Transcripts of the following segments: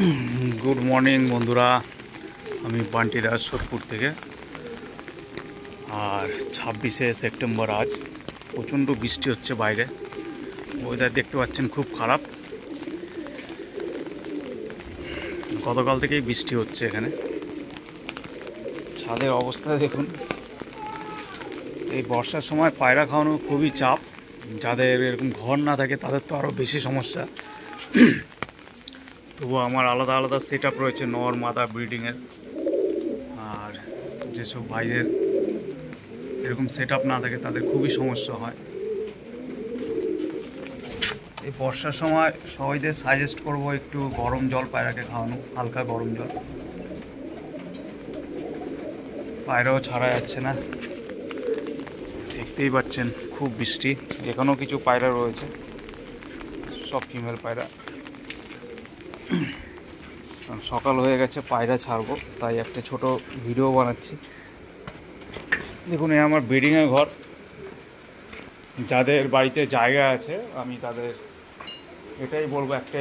Good morning बंधुरा बांटी दास सोदपुर থেকে আর 26শে সেপ্টেম্বর आज প্রচণ্ড বৃষ্টি হচ্ছে বাইরে ওয়েদার দেখতে পাচ্ছেন খুব খারাপ গতকাল থেকেই বৃষ্টি হচ্ছে এখানে ছাদের অবস্থা দেখুন এই বর্ষার সময় পায়রা খাওয়ানো খুবই চাপ যাদের এরকম ঘর না থাকে তাদের তো আরও বেশি সমস্যা তবু আমার আলাদা আলাদা সেটআপ রয়েছে নর মাদা ব্রিডিংয়ের আর যেসব ভাইদের এরকম সেটআপ না থাকে তাদের খুবই সমস্যা হয় এই বর্ষার সময় সবাইদের সাজেস্ট করব একটু গরম জল পায়রাকে খাওয়ানো হালকা গরম জল পায়রাও ছাড়া যাচ্ছে না দেখতেই পাচ্ছেন খুব বৃষ্টি এখানেও কিছু পায়রা রয়েছে সব ফিমেল পায়রা সকাল হয়ে গেছে পায়রা ছাড়বো তাই একটা ছোট ভিডিও বানাচ্ছি দেখুন এই আমার ব্রিডিংয়ের ঘর যাদের বাড়িতে জায়গা আছে আমি তাদের এটাই বলবো একটা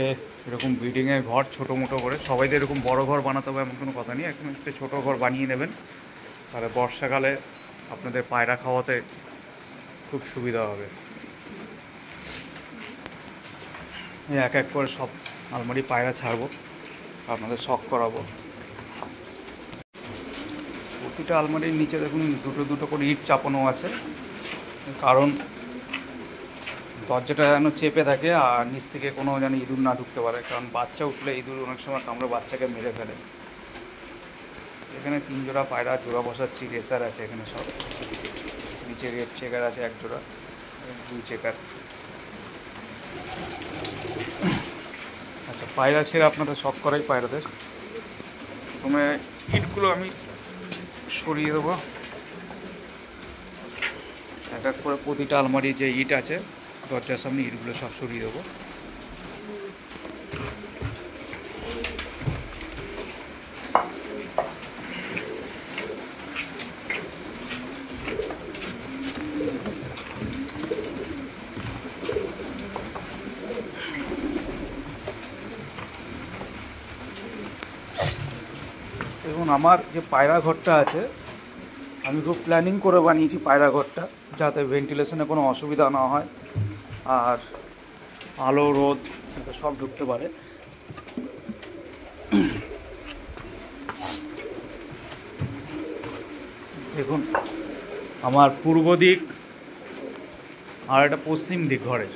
এরকম ব্রিডিংয়ের ঘর ছোটো মোটো করে সবাইদের এরকম বড় ঘর বানাতে হবে এমন কোনো কথা নেই একদম একটা ছোটো ঘর বানিয়ে নেবেন তাহলে বর্ষাকালে আপনাদের পায়রা খাওয়াতে খুব সুবিধা হবে এক এক করে সব আলমারি পায়রা ছাড়বো আপনাদের শখ করাবো প্রতিটা আলমারির নিচে দেখুন দুটো দুটো করে ইট চাপানো আছে কারণ দরজাটা যেন চেপে থাকে আর নিচ থেকে কোনো যেন ইঁদুর না ঢুকতে পারে কারণ বাচ্চা উঠলে ইঁদুর অনেক সময় কামড়ে বাচ্চাকে মেরে ফেলে এখানে 3 জোড়া পায়রা জোড়া বসাচ্ছি রেসার আছে এখানে সব নিচে রেড চেকার আছে 1 জোড়া 2 চেকার আচ্ছা পায়রা ছেড়ে আপনাদের শখ করাই পায়রাদের প্রথমে ইটগুলো আমি সরিয়ে দেবো এক এক করে প্রতিটা আলমারির যে ইট আছে দরজার সামনে ইটগুলো সব সরিয়ে দেবো দেখুন আমার যে পায়রা ঘরটা আছে আমি খুব প্ল্যানিং করে বানিয়েছি পায়রা ঘরটা যাতে ভেন্টিলেশনে কোনো অসুবিধা না হয় আর আলো রোদ সব ঢুকতে পারে দেখুন আমার পূর্ব দিক আর একটা পশ্চিম দিক ঘরের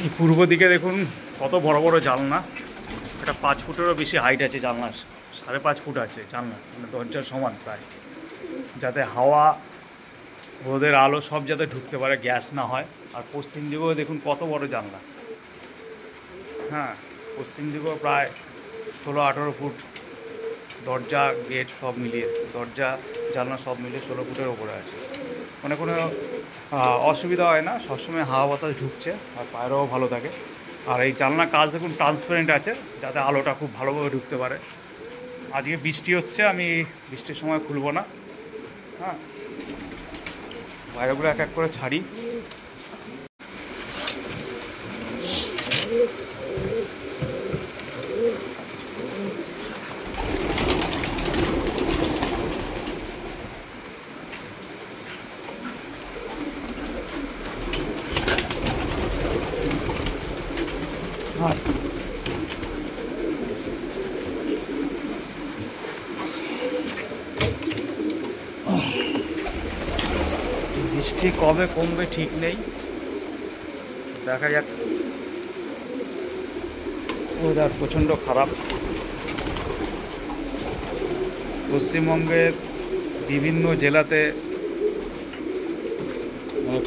এই পূর্ব দিকে দেখুন কত বড় বড় জানলা এটা 5 ফুটেরও বেশি হাইট আছে জানলার 5.5 ফুট আছে জানলা মানে দরজার সমান প্রায় যাতে হাওয়া রোদের আলো সব যাতে ঢুকতে পারে গ্যাস না হয় আর পশ্চিম দিকেও দেখুন কত বড় জানলা হ্যাঁ পশ্চিম দিকেও প্রায় 16-18 ফুট দরজা গেট সব মিলিয়ে দরজা জানলা সব মিলিয়ে 16 ফুটের ওপরে আছে মানে কোনো অসুবিধা হয় না সবসময় হাওয়া বাতাস ঢুকছে আর পায়রাও ভালো থাকে আর এই জানলার কাজ দেখুন ট্রান্সপারেন্ট আছে যাতে আলোটা খুব ভালোভাবে ঢুকতে পারে আজকে বৃষ্টি হচ্ছে আমি বৃষ্টির সময় খুলবো না হ্যাঁ পায়রাগুলো এক এক করে ছাড়ি বৃষ্টি কবে কমবে ঠিক নেই দেখা যাক ওয়েদার প্রচণ্ড খারাপ পশ্চিমবঙ্গের বিভিন্ন জেলাতে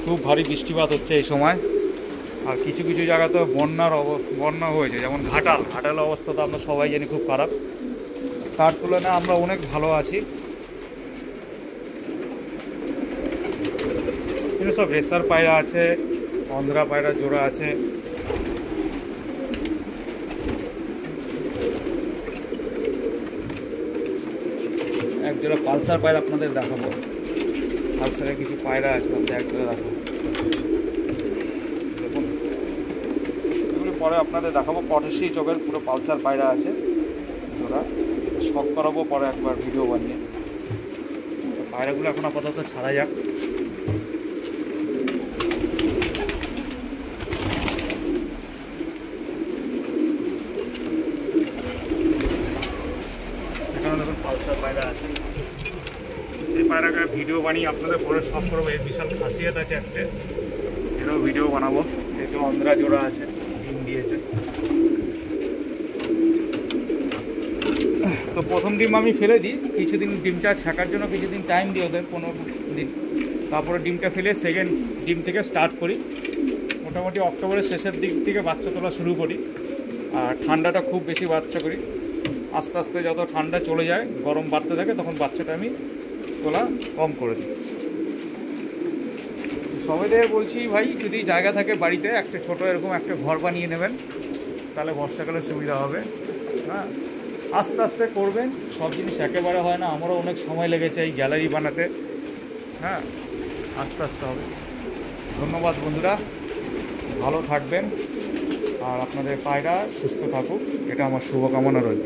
খুব ভারী বৃষ্টিপাত হচ্ছে এই সময় আর কিছু কিছু জায়গাতে বন্যা হয়েছে যেমন ঘাটাল অবস্থা তো আমরা সবাই জানি খুব খারাপ তার তুলনায় আমরা অনেক ভালো আছি সব রেসার পায়রা আছে অন্ধ্রা পায়রা জোড়া আছে এক জোড়া পালসার পায়রা আপনাদের দেখাবো পালসারের কিছু পায়রা আছে এক জোড়া দেখাবো পরে আপনাদের দেখাবো। 85 চোখের পুরো পালসার পায়রা আছে ওরা, শখ করাবো পরে একবার ভিডিও বানিয়ে। তো পায়রাগুলো এখন আপাতত ছাড়া যাক। এখানে দেখুন পালসার পায়রা আছে। এই পায়রাকে ভিডিও বানিয়ে আপনাদের পরে শখ করবো। এর বিশাল খাসিয়াত আছে একটা, এটাও ভিডিও বানাবো। এতে অন্ধ্রা জোড়া আছে, ডিম দিয়েছে। তো প্রথম ডিম আমি ফেলে দিই, কিছুদিন ডিমটা ছাকার জন্য কিছুদিন টাইম দিই ওদের, 15 দিন। তারপরে ডিমটা ফেলে সেকেন্ড ডিম থেকে স্টার্ট করি। মোটামুটি অক্টোবরের শেষের দিক থেকে বাচ্চা তোলা শুরু করি। আর ঠান্ডাটা খুব বেশি বাচ্চা করি। আস্তে আস্তে যত ঠান্ডা চলে যায়, গরম বাড়তে থাকে, তখন বাচ্চাটা আমি তোলা কম করে দিই। সবাইদের বলছি ভাই, যদি জায়গা থাকে বাড়িতে একটা ছোট এরকম একটা ঘর বানিয়ে নেবেন, তাহলে বর্ষাকালে সুবিধা হবে। হ্যাঁ, আস্তে আস্তে করবেন, সব জিনিস একেবারে হয় না। আমারও অনেক সময় লেগেছে এই গ্যালারি বানাতে। হ্যাঁ, আস্তে আস্তে হবে। ধন্যবাদ বন্ধুরা, ভালো থাকবেন আর আপনাদের পায়রা সুস্থ থাকুক, এটা আমার শুভকামনা রইল।